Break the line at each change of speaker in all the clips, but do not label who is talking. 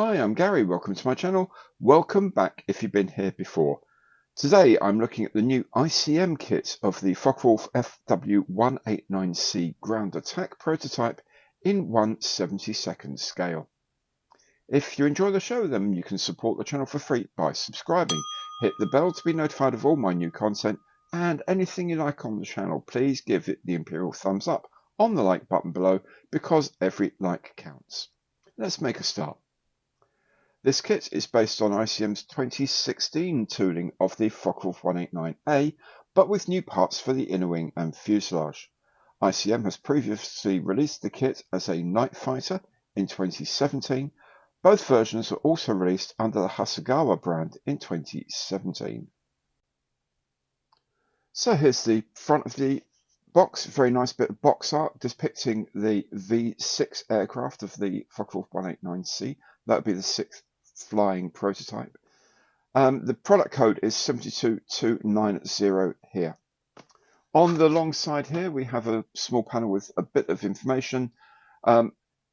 Hi, I'm Gary. Welcome to my channel. Welcome back if you've been here before. Today I'm looking at the new ICM kit of the FOCKE WULF FW189C ground attack prototype in 1/72 scale. If you enjoy the show, then you can support the channel for free by subscribing. Hit the bell to be notified of all my new content, and anything you like on the channel, please give it the imperial thumbs up on the like button below, because every like counts. Let's make a start. This kit is based on ICM's 2016 tooling of the FOCKE WULF 189A, but with new parts for the inner wing and fuselage. ICM has previously released the kit as a night fighter in 2017. Both versions were also released under the Hasegawa brand in 2017. So here's the front of the box, very nice bit of box art depicting the V6 aircraft of the FOCKE WULF 189C. That would be the sixth flying prototype. The product code is 72290 here. On the long side here we have a small panel with a bit of information.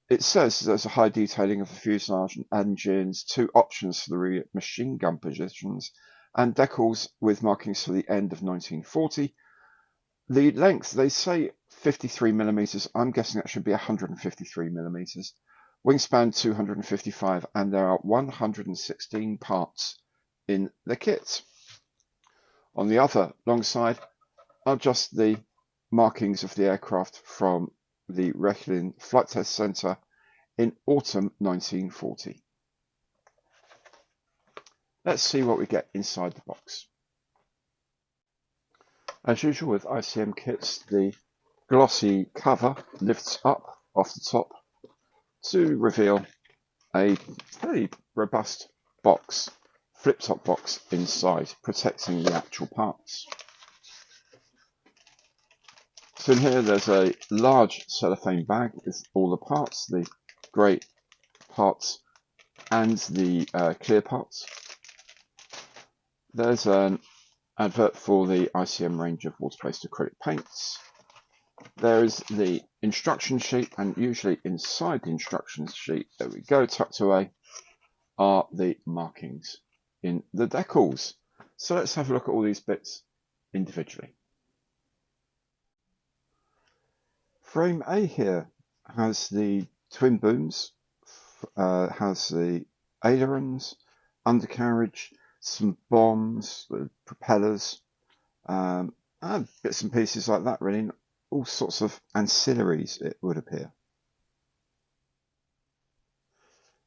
It says there's a high detailing of the fuselage and engines, 2 options for the rear machine gun positions, and decals with markings for the end of 1940. The length, they say 53mm. I'm guessing that should be 153mm. Wingspan 255, and there are 116 parts in the kit. On the other long side are just the markings of the aircraft from the Rechlin Flight Test Center in autumn 1940. Let's see what we get inside the box. As usual with ICM kits, the glossy cover lifts up off the top to reveal a very robust box, flip-top box inside, protecting the actual parts. So in here there's a large cellophane bag with all the parts, the grey parts and the clear parts. There's an advert for the ICM range of water-based acrylic paints. There is the instruction sheet, and usually inside the instruction sheet, there we go, tucked away, are the markings in the decals. So let's have a look at all these bits individually. Frame A here has the twin booms, has the ailerons, undercarriage, some bombs, propellers, and bits and pieces like that, really. All sorts of ancillaries, it would appear.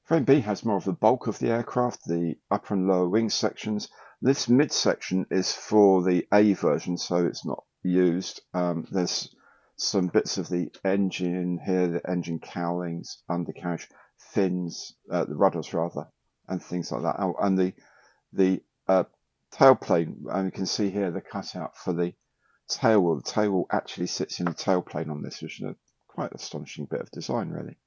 Frame B has more of the bulk of the aircraft, the upper and lower wing sections. This midsection is for the A version, so it's not used. There's some bits of the engine here, the engine cowlings, undercarriage, fins, the rudders rather, and things like that. Oh, and the tailplane, and you can see here the cutout for the tail wheel. The tail wheel actually sits in the tailplane on this, which is a quite astonishing bit of design, really.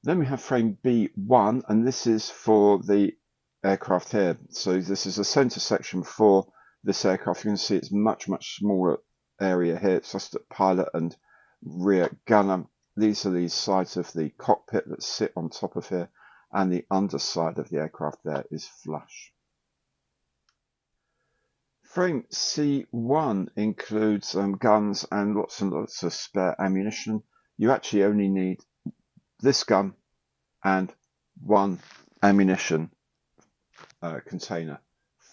Then we have frame B1, and this is for the aircraft here. So this is a center section for this aircraft. You can see it's much smaller area here. It's just a pilot and rear gunner. These are the sides of the cockpit that sit on top of here, and the underside of the aircraft there is flush. Frame C1 includes guns and lots of spare ammunition. You actually only need this gun and one ammunition container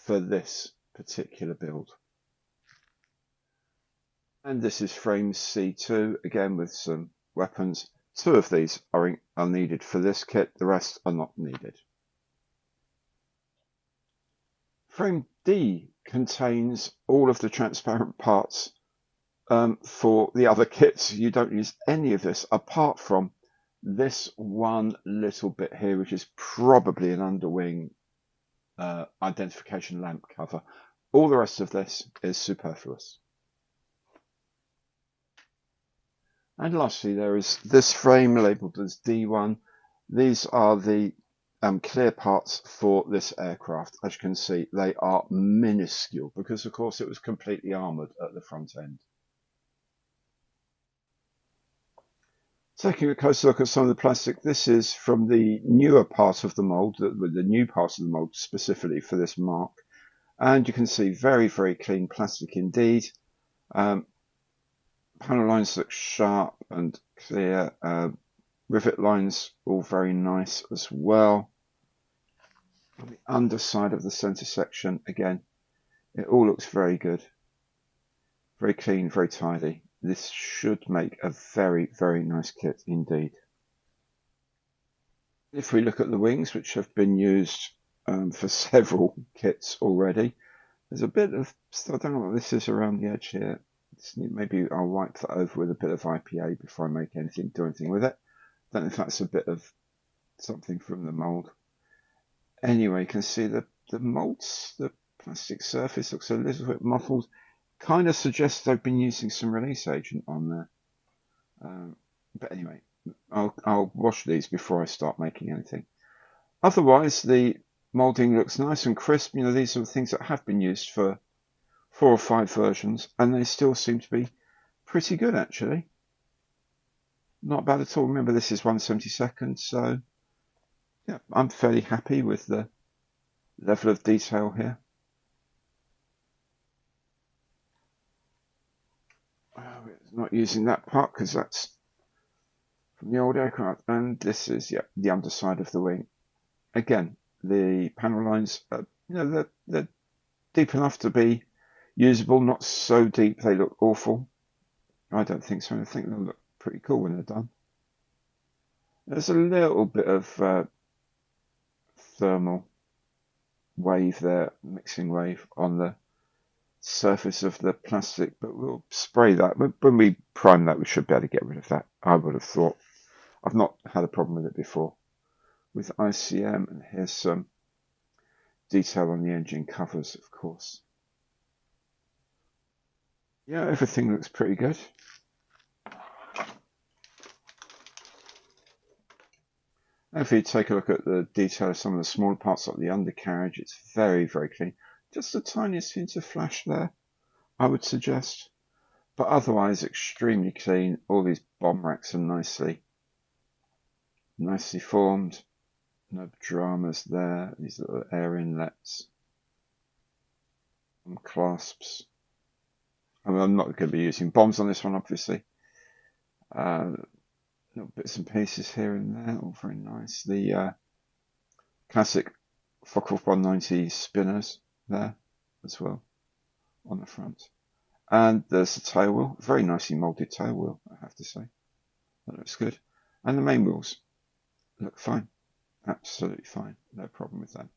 for this particular build. And this is frame C2, again with some weapons. 2 of these are needed for this kit, the rest are not needed. Frame D contains all of the transparent parts for the other kits. You don't use any of this apart from this one little bit here, which is probably an underwing identification lamp cover. All the rest of this is superfluous. And lastly, there is this frame labelled as D1. These are the clear parts for this aircraft. As you can see, they are minuscule because, of course, it was completely armoured at the front end. Taking a closer look at some of the plastic, this is from the newer part of the mould, the new part of the mould specifically for this mark. And you can see very, very clean plastic indeed. Panel lines look sharp and clear. Rivet lines all very nice as well. On the underside of the center section, again, it all looks very good. Very clean, very tidy. This should make a very, very nice kit indeed. If we look at the wings, which have been used for several kits already, there's a bit of, I don't know what this is around the edge here. Maybe I'll wipe that over with a bit of IPA before I make anything, do anything with it. Don't know if that's a bit of something from the mold. Anyway, you can see the molds, the plastic surface looks a little bit muffled. Kind of suggests they've been using some release agent on there. But anyway, I'll wash these before I start making anything. Otherwise, the molding looks nice and crisp. You know, these are the things that have been used for 4 or 5 versions, and they still seem to be pretty good, actually. Not bad at all. Remember, this is 1/72, so yeah, I'm fairly happy with the level of detail here. Not using that part because that's from the old aircraft, and this is the underside of the wing. Again, the panel lines, you know, they're deep enough to be usable, not so deep they look awful. I don't think so. I think they'll look pretty cool when they're done. There's a little bit of thermal wave there, mixing wave on the surface of the plastic, but we'll spray that. When we prime that, we should be able to get rid of that, I would have thought. I've not had a problem with it before. With ICM, and here's some detail on the engine covers, of course. Yeah, everything looks pretty good. If you take a look at the detail of some of the smaller parts like the undercarriage, it's very, very clean. Just the tiniest hint of flash there, I would suggest. But otherwise, extremely clean. All these bomb racks are nicely formed. No dramas there. These little air inlets and clasps. I mean, I'm not going to be using bombs on this one, obviously. Little bits and pieces here and there, all very nice. The classic FOCKE WULF 190 spinners there as well on the front. And there's the tail wheel, very nicely moulded tail wheel, I have to say. That looks good. And the main wheels look fine, absolutely fine, no problem with that.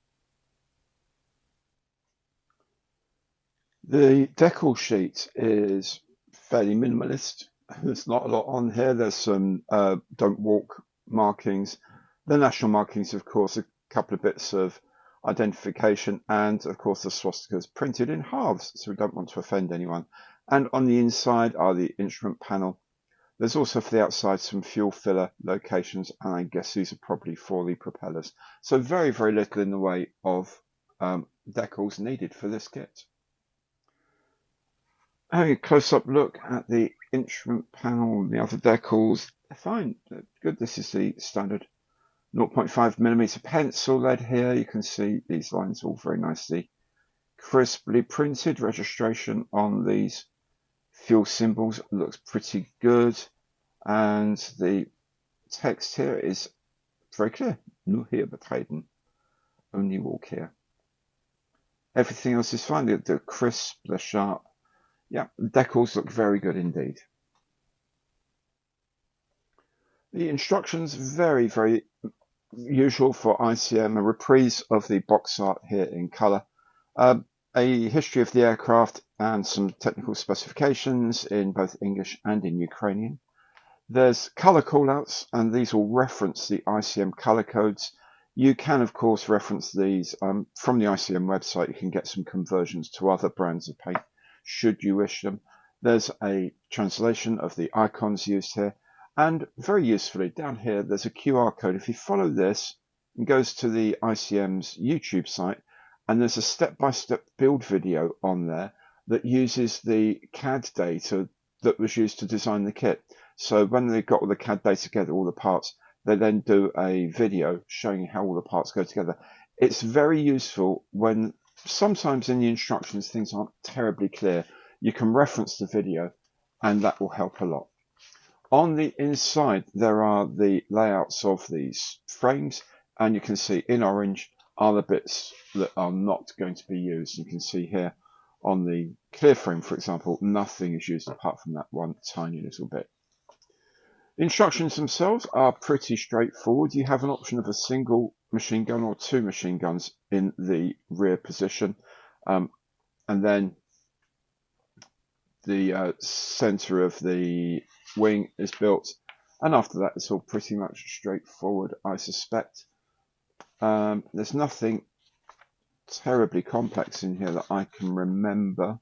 The decal sheet is fairly minimalist. There's not a lot on here. There's some don't walk markings. The national markings, of course, a couple of bits of identification, and of course the swastikas printed in halves, so we don't want to offend anyone. And on the inside are the instrument panel. There's also for the outside some fuel filler locations, and I guess these are probably for the propellers. So very, very little in the way of decals needed for this kit. Having a close-up look at the instrument panel and the other decals, they're fine, they're good. This is the standard 0.5mm pencil lead here. You can see these lines all very nicely crisply printed. Registration on these fuel symbols looks pretty good, and the text here is very clear. Nur hier betreten, only walk here. Everything else is fine. The crisp, the sharp. Yeah, the decals look very good indeed. The instructions, very, very usual for ICM, a reprise of the box art here in colour, a history of the aircraft and some technical specifications in both English and in Ukrainian. There's colour callouts, and these will reference the ICM colour codes. You can, of course, reference these from the ICM website. You can get some conversions to other brands of paint should you wish them. There's a translation of the icons used here, and very usefully down here there's a QR code. If you follow this, it goes to the ICM's YouTube site, and there's a step-by-step build video on there that uses the CAD data that was used to design the kit. So when they've got all the CAD data together, all the parts, they then do a video showing how all the parts go together. It's very useful when sometimes in the instructions things aren't terribly clear. You can reference the video and that will help a lot. On the inside, there are the layouts of these frames, and you can see in orange are the bits that are not going to be used. You can see here on the clear frame, for example, nothing is used apart from that one tiny little bit. The instructions themselves are pretty straightforward. You have an option of a single machine gun or two machine guns in the rear position, and then the center of the wing is built, and after that it's all pretty much straightforward, I suspect. There's nothing terribly complex in here that I can remember.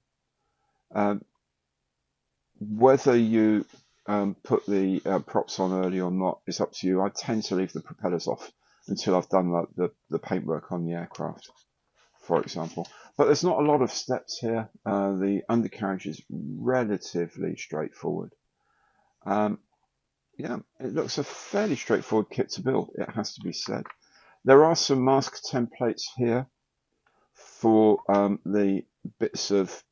Whether you put the props on early or not is up to you. I tend to leave the propellers off until I've done the paintwork on the aircraft, for example. But there's not a lot of steps here. The undercarriage is relatively straightforward. Yeah, it looks a fairly straightforward kit to build, it has to be said. There are some mask templates here for the bits of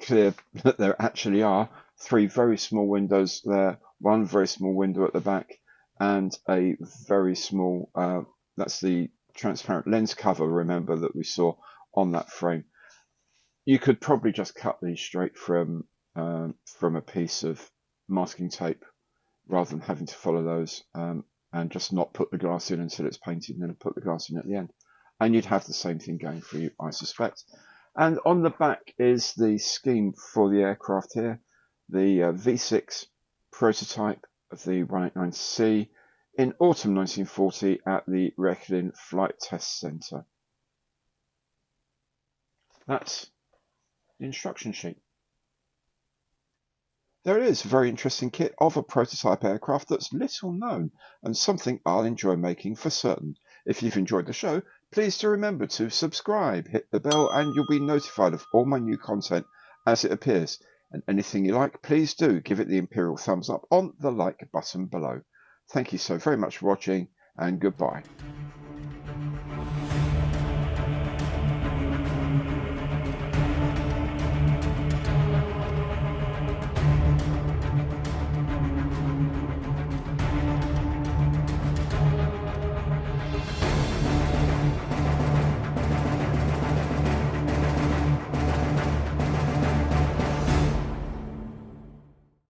clear that there actually are. 3 very small windows there, 1 very small window at the back, and a very small, that's the transparent lens cover, remember, that we saw on that frame. You could probably just cut these straight from a piece of masking tape rather than having to follow those, and just not put the glass in until it's painted and then put the glass in at the end. And you'd have the same thing going for you, I suspect. And on the back is the scheme for the aircraft here, the V6 prototype of the 189C in autumn 1940 at the Rechlin Flight Test Centre. That's the instruction sheet. There it is, a very interesting kit of a prototype aircraft that's little known and something I'll enjoy making for certain. If you've enjoyed the show, please do remember to subscribe, hit the bell, and you'll be notified of all my new content as it appears. And anything you like, please do give it the imperial thumbs up on the like button below. Thank you so very much for watching, and goodbye.